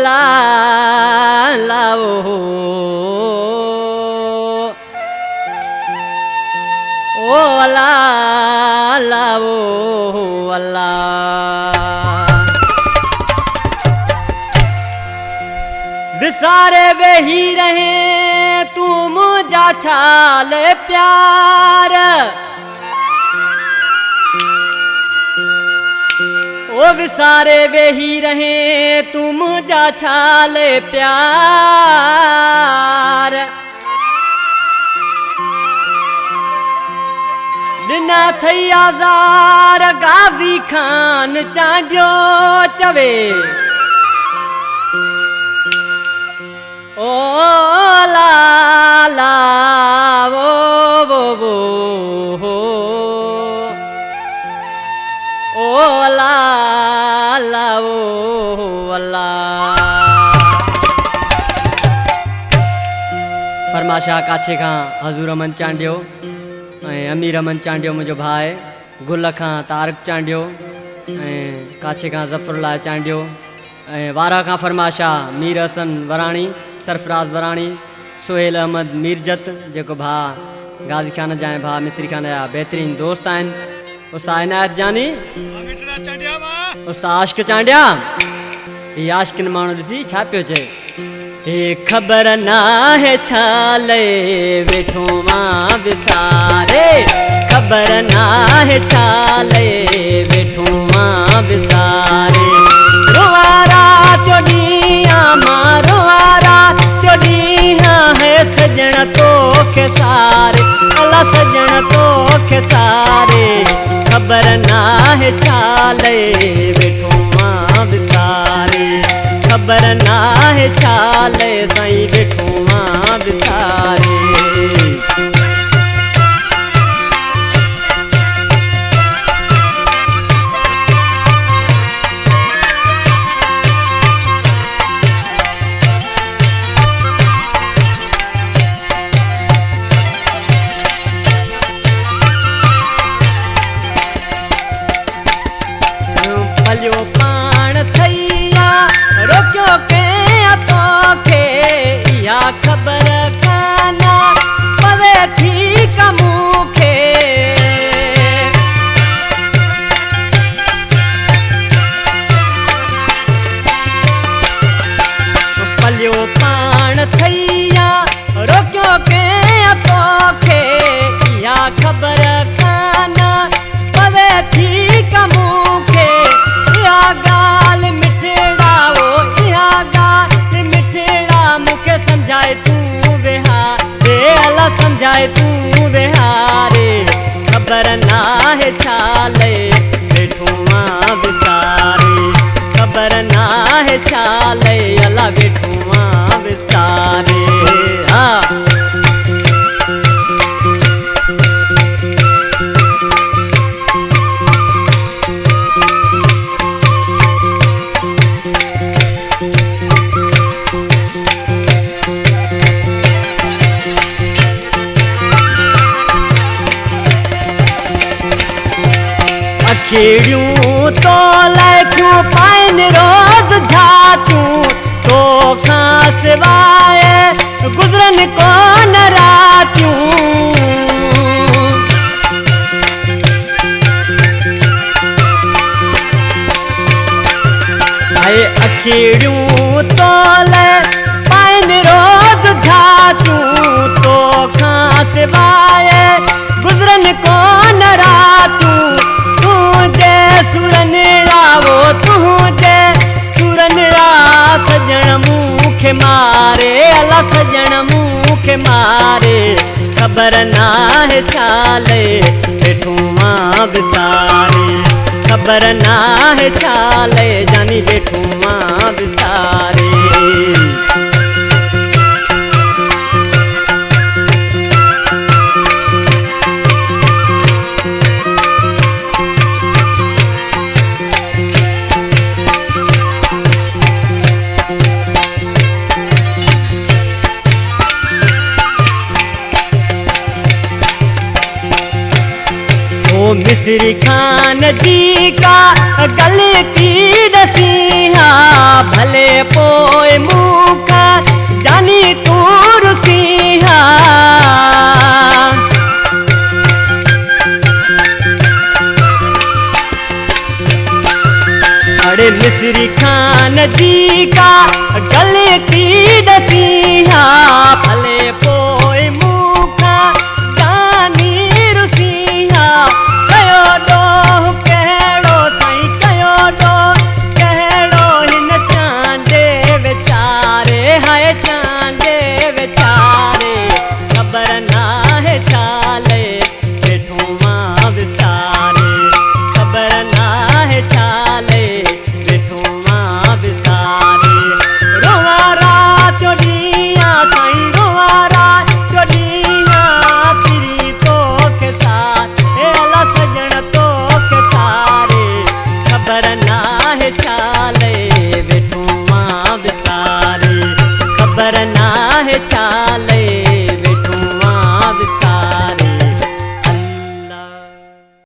अला लाओ ओ अला लाओ अल्लाह विसारे वे ही रहे तू मुझा छाल प्यार ओ विसारे वे ही रहे तू मुझा छाल प्यार बिना थई आज़ार गाज़ी खान चांडियो चवे ओ ला ला वो ओ ला ला वो अल्लाह फरमाशाह काछे खां हज़ूर अमन चांडियो अमीर अमन चांडियो मुझो भाई गुल खां तारक चांडियो काछे खां ज़फ़रुल्लाह चांडियो वारा खां फरमाशाह मीर हसन वराणी सरफराज वराणी सोहेल अहमद मीरजत जो भा गाज़ी खान जाए भा मिस्री खान जा बेहतरीन दोस्त आन उस्ताद इनायत जानी उस्ताद आशिक चांडिया ये आशिकिन माण्हू ॾिसी छा पियो चए हे ख़बर ना है छाले वेठो मां विसारे ख़बर ना है छाले वेठो मां विसारे रोवारा त्यो ॾींहुं मारो वारा त्यो ॾींहुं है सजण तो के सारे अला सजण तो के सारे ख़बर ना है छाले वेठो मां विसारे ख़बर ना है छाले साईं वेठो मां विसारे पलियो पाण थैया रोकियो के तोखे इहा ख़बर काना पवे थी मूंखे पलियो पाण थैया रोकियो के तोखे इहा ख़बर काना पवे थी मूंखे गाल मिठड़ा वो इहा गाल मिठड़ा मुखे समझाए तू विहार रे अला समझाए तू विहारे ख़बर ना है छाले वेठो मां विसारे ख़बर ना है छाले अला वेठो मां विसारे हाँ अखिड़ियूं तो लैठूं पाइन रोज़ झातूं तो खां सिवाय गुज़रन कोन रातियूं आए अखिड़ियूं तो पाइन रोज़ झातूं तो खां सिवाय गुज़रन कोन रातियूं सुरन रावो तुझे सुरन रा सजण मुखे मारे अला सजण मुखे मारे ख़बर ना है छाले वेठो मां विसारे ख़बर ना है छाले जानी वेठो मां विसारे मिस्री खान जी का गलती दसी हाँ भले पोए मूका जानी तू रुसिहा अरे मिस्री खान जी का गलती दसिहा भले पो